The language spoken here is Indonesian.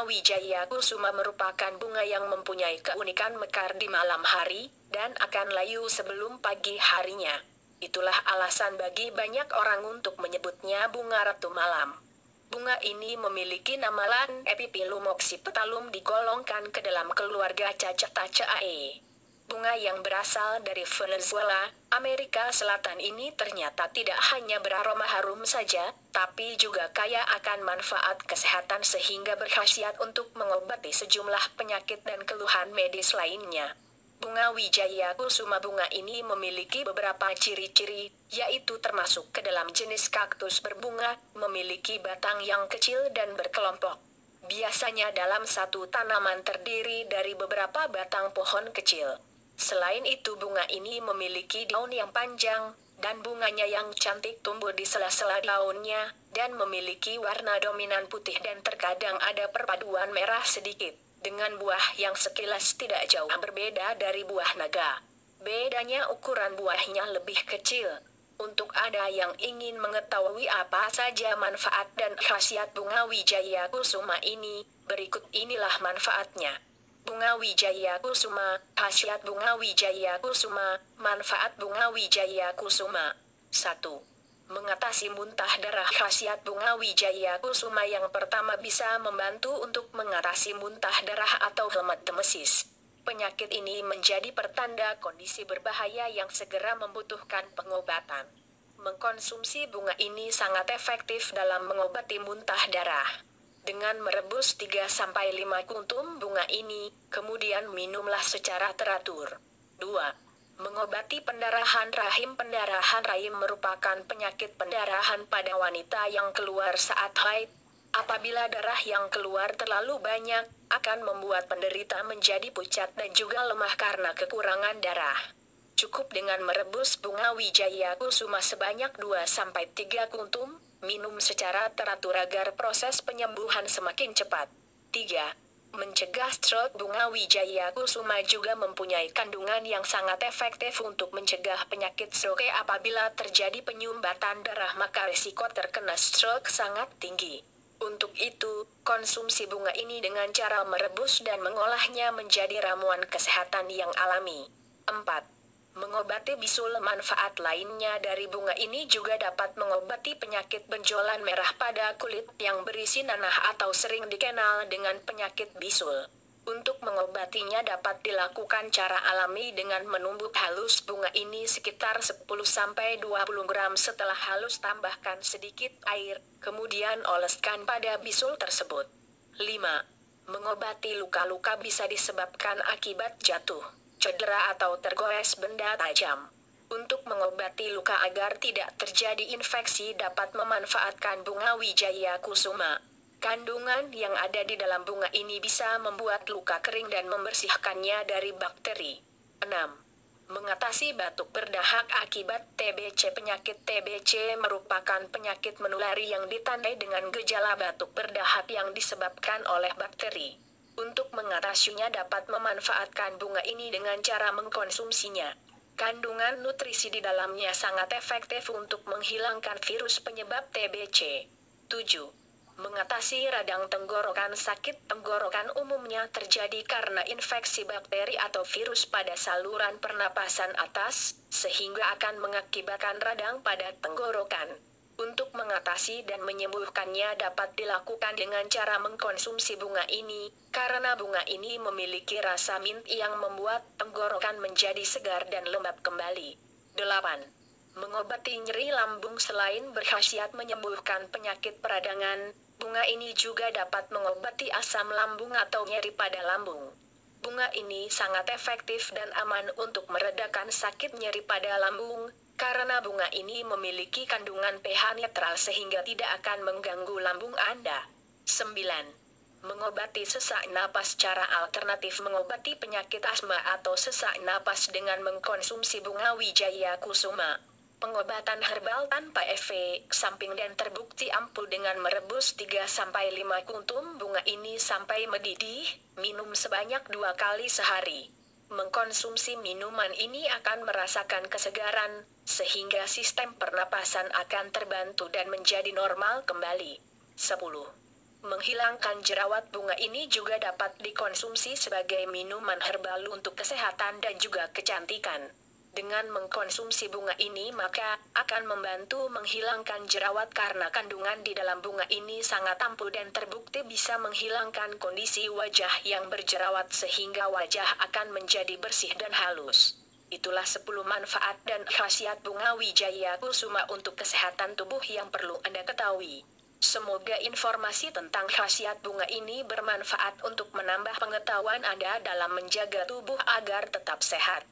Wijaya Kusuma merupakan bunga yang mempunyai keunikan mekar di malam hari, dan akan layu sebelum pagi harinya. Itulah alasan bagi banyak orang untuk menyebutnya bunga Ratu Malam. Bunga ini memiliki nama latin Epiphyllum oxypetalum, digolongkan ke dalam keluarga Cacetaceae. Bunga yang berasal dari Venezuela, Amerika Selatan ini ternyata tidak hanya beraroma harum saja, tapi juga kaya akan manfaat kesehatan sehingga berkhasiat untuk mengobati sejumlah penyakit dan keluhan medis lainnya. Bunga Wijaya Kusuma bunga ini memiliki beberapa ciri-ciri, yaitu termasuk ke dalam jenis kaktus berbunga, memiliki batang yang kecil dan berkelompok. Biasanya dalam satu tanaman terdiri dari beberapa batang pohon kecil. Selain itu bunga ini memiliki daun yang panjang, dan bunganya yang cantik tumbuh di sela-sela daunnya, dan memiliki warna dominan putih dan terkadang ada perpaduan merah sedikit, dengan buah yang sekilas tidak jauh berbeda dari buah naga. Bedanya ukuran buahnya lebih kecil. Untuk ada yang ingin mengetahui apa saja manfaat dan khasiat bunga Wijaya Kusuma ini, berikut inilah manfaatnya. Bunga Wijaya Kusuma, khasiat bunga Wijaya Kusuma, manfaat bunga Wijaya Kusuma. 1. Mengatasi muntah darah. Khasiat bunga Wijaya Kusuma yang pertama bisa membantu untuk mengatasi muntah darah atau hematemesis. Penyakit ini menjadi pertanda kondisi berbahaya yang segera membutuhkan pengobatan. Mengkonsumsi bunga ini sangat efektif dalam mengobati muntah darah. Dengan merebus 3-5 kuntum bunga ini, kemudian minumlah secara teratur. 2. Mengobati pendarahan rahim. Pendarahan rahim merupakan penyakit pendarahan pada wanita yang keluar saat haid. Apabila darah yang keluar terlalu banyak, akan membuat penderita menjadi pucat dan juga lemah karena kekurangan darah. Cukup dengan merebus bunga Wijaya Kusuma sebanyak 2-3 kuntum, minum secara teratur agar proses penyembuhan semakin cepat. 3. Mencegah stroke. Bunga Wijaya Kusuma juga mempunyai kandungan yang sangat efektif untuk mencegah penyakit stroke. Apabila terjadi penyumbatan darah maka risiko terkena stroke sangat tinggi. Untuk itu, konsumsi bunga ini dengan cara merebus dan mengolahnya menjadi ramuan kesehatan yang alami. 4. Mengobati bisul. Manfaat lainnya dari bunga ini juga dapat mengobati penyakit benjolan merah pada kulit yang berisi nanah atau sering dikenal dengan penyakit bisul. Untuk mengobatinya dapat dilakukan cara alami dengan menumbuk halus bunga ini sekitar 10-20 gram. Setelah halus tambahkan sedikit air, kemudian oleskan pada bisul tersebut. 5. Mengobati luka-luka bisa disebabkan akibat jatuh, cedera atau tergores benda tajam. Untuk mengobati luka agar tidak terjadi infeksi dapat memanfaatkan bunga Wijaya Kusuma. Kandungan yang ada di dalam bunga ini bisa membuat luka kering dan membersihkannya dari bakteri. 6. Mengatasi batuk berdahak akibat TBC. Penyakit TBC merupakan penyakit menulari yang ditandai dengan gejala batuk berdahak yang disebabkan oleh bakteri. Untuk mengatasinya dapat memanfaatkan bunga ini dengan cara mengkonsumsinya. Kandungan nutrisi di dalamnya sangat efektif untuk menghilangkan virus penyebab TBC. 7. Mengatasi radang tenggorokan. Sakit tenggorokan umumnya terjadi karena infeksi bakteri atau virus pada saluran pernapasan atas, sehingga akan mengakibatkan radang pada tenggorokan. Untuk mengatasi dan menyembuhkannya dapat dilakukan dengan cara mengkonsumsi bunga ini, karena bunga ini memiliki rasa mint yang membuat tenggorokan menjadi segar dan lembab kembali. 8. Mengobati nyeri lambung. Selain berkhasiat menyembuhkan penyakit peradangan, bunga ini juga dapat mengobati asam lambung atau nyeri pada lambung. Bunga ini sangat efektif dan aman untuk meredakan sakit nyeri pada lambung, karena bunga ini memiliki kandungan pH netral sehingga tidak akan mengganggu lambung Anda. 9. Mengobati sesak napas. Cara alternatif mengobati penyakit asma atau sesak napas dengan mengkonsumsi bunga Wijaya Kusuma. Pengobatan herbal tanpa efek samping dan terbukti ampuh dengan merebus 3-5 kuntum bunga ini sampai mendidih, minum sebanyak 2 kali sehari. Mengkonsumsi minuman ini akan merasakan kesegaran, sehingga sistem pernapasan akan terbantu dan menjadi normal kembali. 10. Menghilangkan jerawat bunga ini juga dapat dikonsumsi sebagai minuman herbal untuk kesehatan dan juga kecantikan. Dengan mengkonsumsi bunga ini maka akan membantu menghilangkan jerawat karena kandungan di dalam bunga ini sangat ampuh dan terbukti bisa menghilangkan kondisi wajah yang berjerawat sehingga wajah akan menjadi bersih dan halus. Itulah 10 manfaat dan khasiat bunga Wijaya Kusuma untuk kesehatan tubuh yang perlu Anda ketahui. Semoga informasi tentang khasiat bunga ini bermanfaat untuk menambah pengetahuan Anda dalam menjaga tubuh agar tetap sehat.